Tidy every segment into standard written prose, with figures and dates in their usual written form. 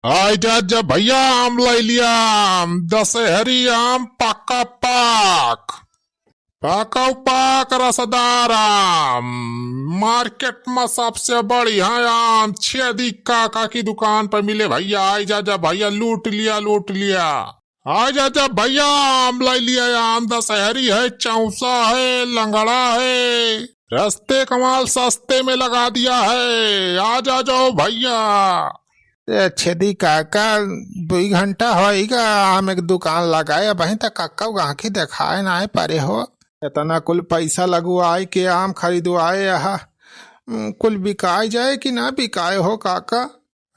जा जा भैया आम ले लिया। दशहरी आम पक्का पाक। पाका पाक रसदार आम। मार्केट में सबसे बढ़िया आम छेदी काका की दुकान पर मिले भैया। आई जा जा भैया लूट लिया लूट लिया। आई जा जा भैया आम ले लिया। आम दशहरी है, चौसा है, लंगड़ा है। रस्ते कमाल सस्ते में लगा दिया है। आ जा जाओ भैया। छेदी काका 2 घंटा होएगा आम एक दुकान लगाए वहीं तक काका गांकी देखाए ना पारे हो। इतना कुल पैसा लगवाए के आम खरीदवाए यहाँ कुल बिकाए जाए कि ना बिकाए हो काका।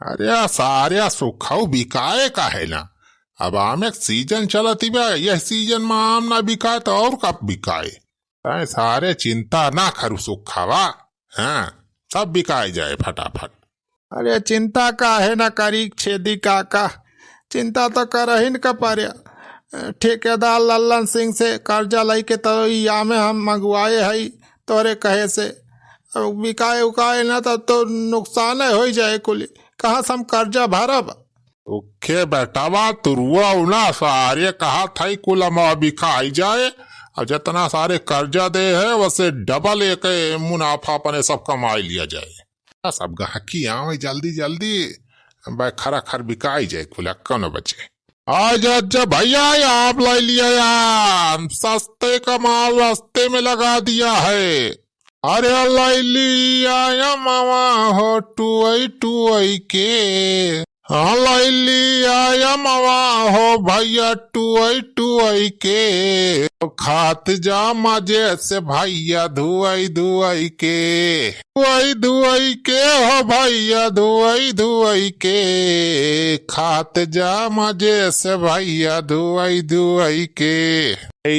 अरे सारे सुखाऊ बिकाए का है ना। अब आम एक सीजन चलती बा, यह सीजन में आम ना बिकाए तो और कब बिकाए। सारे चिंता ना करू सुखावा। हाँ सब बिकाए जाए फटाफट। अरे चिंता का है ना करी छेदी काका, चिंता तो कर ही न पारे। ठेकेदार लल्लन सिंह से कर्जा लई के तो आमे हम मंगवाए है तोरे कहे से। अब बिकाए उकाए ना तो नुकसान हो जाए कुल। कहाँ से हम कर्जा भरब। ओके बेटावा तुरुआ उना सारे कहा था कुल बिकाई जाए और जितना सारे कर्जा दे है वैसे डबल एक मुनाफा अपने सब कमाई लिया जाए। सब गाहकी आओ जल्दी जल्दी खरा खर बिकाई जाए खुला कौन बचे। आज अच्छा भैया आप ले लिया यार, सस्ते का माल रास्ते में लगा दिया है। अरे ले लिया मामा हो टुई के। हाँ ले लिया मामा हो भैया टुई के। खात जा मजे से भैया धुआई के। धुआई के हो भैया धुआई के। खात जा मजे से भैया धुआई के।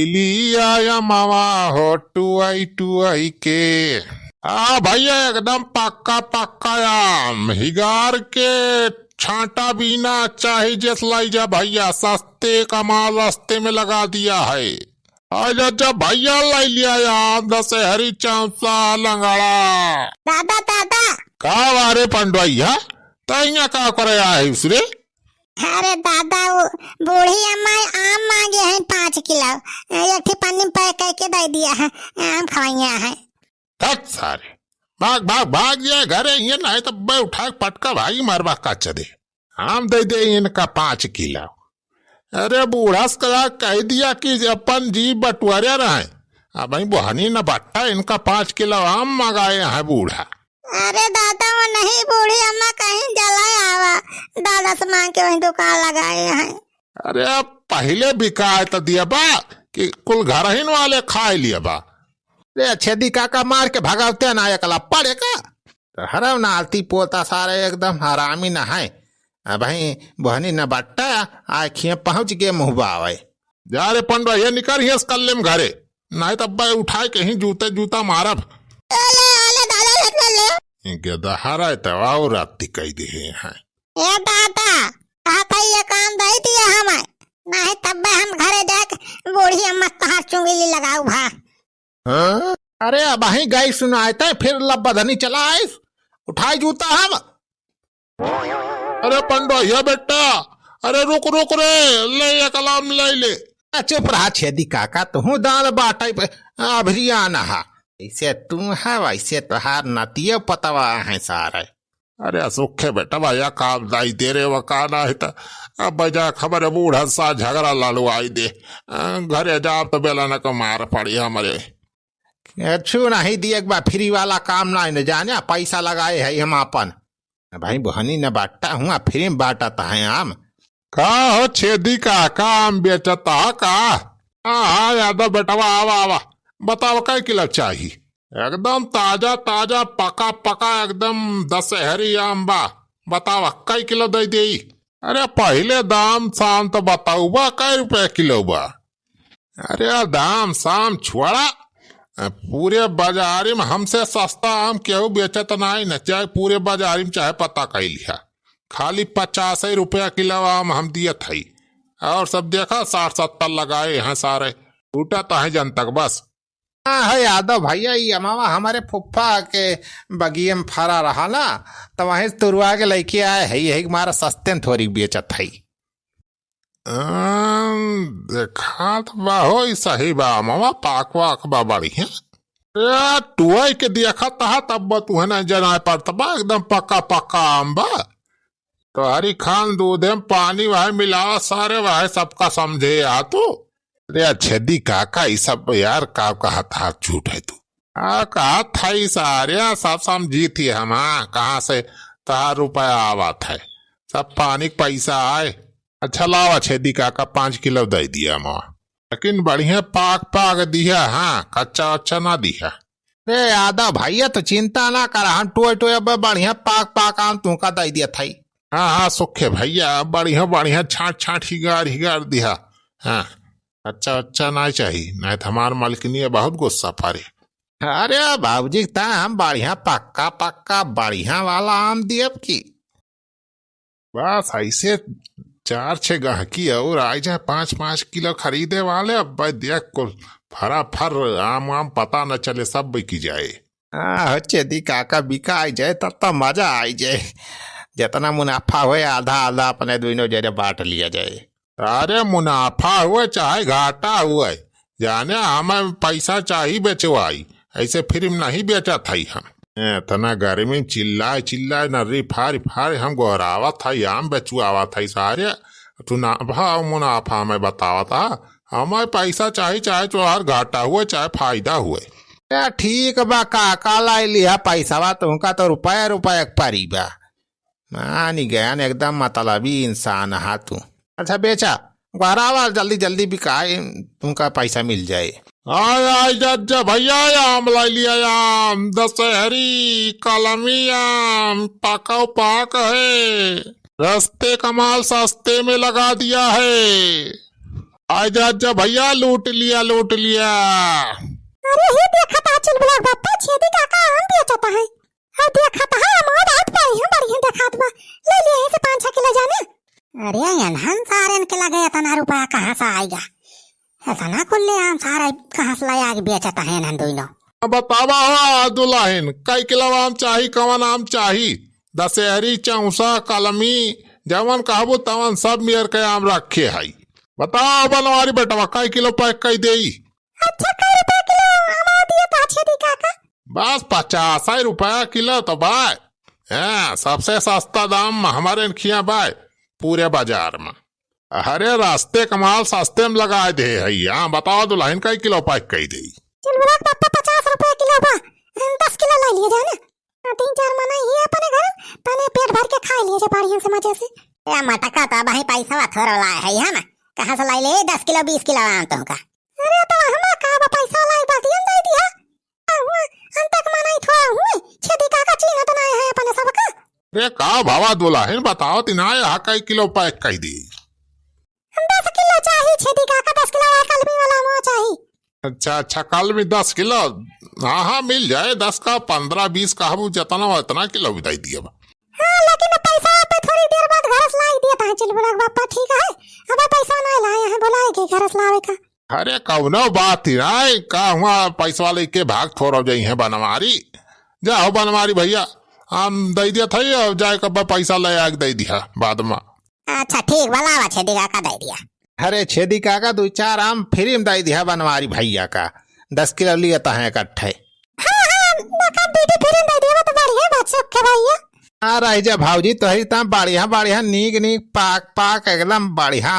लिया मामा हो टुआई के। भैया एकदम पक्का पक्का आम हिगार के छांटा बीना चाहे जैस लाई जा भैया। सस्ते का माल रास्ते में लगा दिया है। आज अच्छा भैया लाई लिया यार दशहरी चौसा लंगड़ा। दादा दादा का वारे पंडवैया तैया का करे आए उसरे। अरे दादा वो बूढ़ी अम्मा आम मांगे हैं 5 किलो। एक पन्नी में पैक करके दे दिया है। आम खवाइया है। तक सारे भाग भाग भाग जाए घरे ये नहीं तो मैं उठा पटका भाई मरवा का चले। आम दे इनका 5 किलो। अरे बूढ़ा कह दिया कि अपन जी बटुआरे रहे। अब बुहनी न बट्टा इनका 5 किलो आम मंगाए हैं बूढ़ा। अरे दादा वो नहीं बूढ़ी अम्मा कहीं जलाए आवा। दादा से मांग के वही दुकान लगाए हैं। अरे अब पहले बिकाए तो दिया बा कि कुल घर ही वाले खाए लिया बा। रे छेदी काका मार के भगावते ना एकला पड़े का। तो हरव ना आलती पोता सारे एकदम हरामी न है। भाई बहनी न बट्टा आखिए पहुंच गए मुहबा आवे। जा रे पंडवा ये निकल ही कल्ले में घरे नहीं तब भाई उठाए कहीं जूता मारब। गदहारा तो रात कही दे हैं। ये दादा कहा ये काम दे दिया हमें नहीं तब हम घरे जाके बूढ़ी अम्मा कहा चुंगली लगाऊ भा। हाँ? अरे अब ही गई सुनाए थे फिर लबधनी चला आए उठाए जूता हम। अरे पंडो ये बेटा अरे रुक रुक रे ले कलाम ले। चुप रहा छेदी काका तू दाल बाटे पे अभिया नहा। ऐसे तू है वैसे तुहार नतिये पतवा है सारे। अरे सुखे बेटा भैया काम दाई दे रे वकाना है तो अब बजा खबर है बूढ़ा सा झगड़ा लालू आई दे। घरे जा तो बेला न को मार पड़ी हमारे। छू नहीं दिए एक बार फ्री वाला काम ना न जाने पैसा लगाए है हम अपन। भाई बहनी न बांटता हूँ फ्री में बांटता है आम। का हो छेदी का काम बेचता का। हाँ यादव बेटवा आवा आवा बताओ कै किलो चाहिए। एकदम ताजा ताजा पका पका एकदम दशहरी आम बा। बताओ कै किलो दे दे। अरे पहले दाम शाम तो बताऊ बा कै रुपए किलो बा। अरे दाम शाम छोड़ा पूरे बाजारी में हमसे सस्ता आम केहू बेचत नहीं न। चाहे पूरे बाजारी में चाहे पता कह लिया खाली 50 रुपया किलो आम हम दिए थे। और सब देखा 60-70 लगाए हैं सारे टूटा तो है जन तक बस। हाँ है यादव भैया, ये मामा हमारे फुफ्फा के बगिए में फरा रहा ना, तो वहीं से तुरवा के लेके आए है, यही हमारा सस्ते में थोड़ी बेचत है। देखा तो बा हो सही बा मामा, पाक वाक बा बढ़िया। टुआई के देखा तहा तब तुहे न जना पड़ता बा, एकदम पक्का पक्का आम बा। तो हरी खान दूध में पानी वह मिलावा सारे वह सबका समझे आ तू। अरे अच्छेदी काका ये सब यार का कहा था झूठ है तू। कहा था ये सारे सब समझी थी हम, कहाँ से तहा रुपया आवा था, सब पानी का पैसा आए। अच्छा लावा छेदी काका 5 किलो दे दिया माँ, लेकिन बढ़िया पाक पाक दिया, हाँ कच्चा अच्छा ना दिया। अरे यादव भैया तो चिंता ना कर, हम टोए टोए बढ़िया पाक पाक आम तुमका दे दिया था। हाँ हाँ सुखे भैया, बढ़िया बढ़िया छाट छाट हिगार दिया। हाँ अच्छा अच्छा ना चाहिए, नहीं तो हमार मालकिनी बहुत गुस्सा पारे। अरे बाबूजी ता हम बढ़िया पक्का पक्का बढ़िया वाला आम दिए की। बस ऐसे 4-6 गहकी और आ जाए 5-5 किलो खरीदे वाले, अब भाई देख को फरा फर आम पता न चले सब बिकी जाए। हाँ चेदी काका बिका आई जाए तब तो मजा आई जाए, जितना मुनाफा हुए आधा आधा अपने दोनों जरे बांट लिया जाए। अरे मुनाफा हुए चाहे घाटा हुए, जाने हमें पैसा चाहिए बेचवाई, ऐसे फ्री में नहीं बेचा था हम। इतना गर्मी में चिल्लाए चिल्लाए नर्री फाड़ फाड़ हम गोहरावा था, आम बेचुआवा था सारे। तू मुनाफा में बतावा था, हमें पैसा चाहिए चाहे चोहर घाटा हुए चाहे फायदा हुए। ठीक बा काका लाई लिया पैसा, तुमका तो रुपया रुपया पारी बा। मानी गया एकदम मतलबी इंसान हा तू। अच्छा बेचा गहरावा, जल्दी जल्दी बिकाए, तुमका पैसा मिल जाए। आय जज्जा भैया आम ला लिया, आम दशहरी कलमी आम पाका पाक है, रस्ते कमाल सस्ते में लगा दिया है। आय जज्जा भैया लूट लिया लूट लिया। अरे ये देखा था चुलबुला बापा, छेदी काका आम बेचता है। हाँ देखा था हमारा रात पे ही बढ़िया देखा था, ले लिया इसे 5-6 किलो जाने। अरे यनहन सारे के लगे इतना रुपया कहाँ से आएगा, इतना कुल्ले आम सारे कहाँ से लाया के बेचता है यनहन दोनों। बतावा हो दुल्हन कई किलो आम चाही, कवन आम चाही? दशहरी चौसा कलमी जवन कहबो तवन सब मेयर के आम रखे है। बताओ बनवारी बेटवा कई किलो पैक कई दे? अच्छा कई रुपया किलो आम दिया था छेदी काका? बस 50 रुपया किलो तो बाय, सबसे सस्ता दाम हमारे खिया बाय पूरे बाजार में। अरे रास्ते कमाल सस्ते में लगा दे है। यहाँ बताओ दुल्हन कई किलो पैक कई दे? चुलबुला पापा 50 रुपया किलो बा, 10 किलो ले लिए जाना। 3-4 मना ही अपने घर तने पेट भर के खा लिए जे बढ़िया से मजे से। या मटका तो भाई पैसा थोड़ा लाया है यहाँ ना, कहाँ से लाई ले 10 किलो 20 किलो आम तुमका? अरे तो हमारा का पैसा लाई बात दे दिया अंतक मनाई थोड़ा हुए, छेदी काका चीना तो नहीं है अपने सबका। अरे का भावा दुल्हन बताओ तिना यहाँ कई किलो पैक कई दी? 10 किलो चाहिए छेदी काका, 10 किलो कलमी वाला आम चाहिए। अच्छा अच्छा कल भी 10 किलो, हाँ हाँ मिल जाए, 10 का 15-20 का हम जितना उतना किलो भी दे दिया। हाँ लेकिन पैसा पे थोड़ी देर बाद घर से लाई दिया था चुलबुला बापा, ठीक है अब पैसा नहीं लाया है, बुलाए के घर से लावे का। अरे कौनो बात ही ना का हुआ, पैसा वाले के भाग थोड़ा जाई है बनवारी, जाओ बनवारी भैया हम दे दिया था, और जाए कब पैसा ले आके दे दिया बाद में। अच्छा ठीक वाला छेदी काका दे दिया। अरे छेदी काका 2-4 आम फ्री में दे दिया बनवारी भैया का, 10 किलो लिया था इकट्ठे। हाँ हाँ बेटी फ्री में दे दिया तो बढ़िया बात सुखे भैया। हाँ रही जा भाऊजी तो ही ता बढ़िया बढ़िया नीक नीक पाक पाक एकदम बढ़िया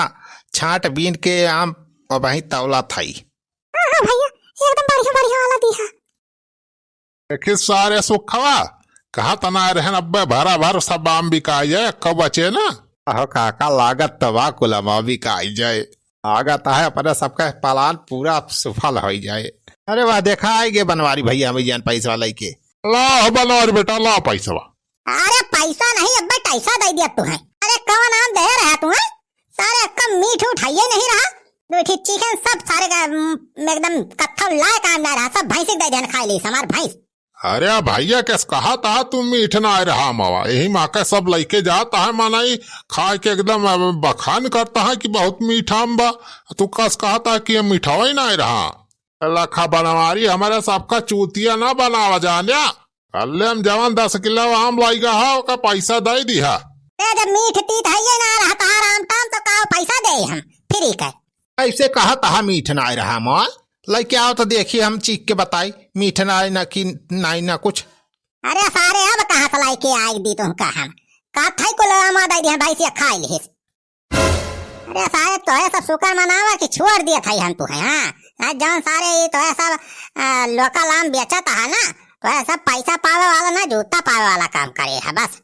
छाट बीन के आम और वही तौला थाई। हाँ भैया एकदम बढ़िया बढ़िया वाला दिया। देखिए सारे सुखवा कहा तना रहन अब्बे भरा भर सब आम बिका जाए, कब बचे ना। अहो काका लागत तबा कुलमा बिकाई जाए, आगत है अपने सबका पालान पूरा सफल हो जाए। अरे वाह देखा आएगे बनवारी भैया भैया पैसा लेके। ला बनवारी बेटा ला पैसा। अरे पैसा नहीं अब्बे पैसा दे दिया तू है। अरे कौन आम दे रहा तू है, सारे कम मीठ उठाइए नहीं रहा, दो चिकन सब सारे का एकदम कत्था लाए काम ना रहा, सब भैंस दे देन खा ली हमार भैंस। अरे भैया कैस कहा था तुम मीठ ना आ रहा मावा, यही माँ का सब लेके जाता है मानाई खा के एकदम बखान करता है कि बहुत मीठा बा, तू कस कहा था कि मीठा ही ना आ रहा। लखा बनवारी हमारे सबका चूतिया ना बनावा जानिया। कल हम जवान 10 किलो आम लाइगा हा का पैसा दे दिया। जब मीठ तीत है ये ना रहता आराम टाम तो का पैसा दे हम फ्री का। ऐसे कहा तहा मीठ ना आए रहा मोल लेके आओ तो देखिए हम चीख के बताई मीठ ना आए ना कि नहीं ना कुछ। अरे सारे अब कहाँ से लाई के आई दी तुम कहा का थाई को लगा दे दिया भाई से खा ली। अरे सारे तो है सब शुक्र मनावा कि छोड़ दिया था हम तो है। हाँ जौन सारे ये तो है सब लोकल आम बेचा था ना तो है सब पैसा पावे वाला ना जूता पावे वाला काम करे है बस।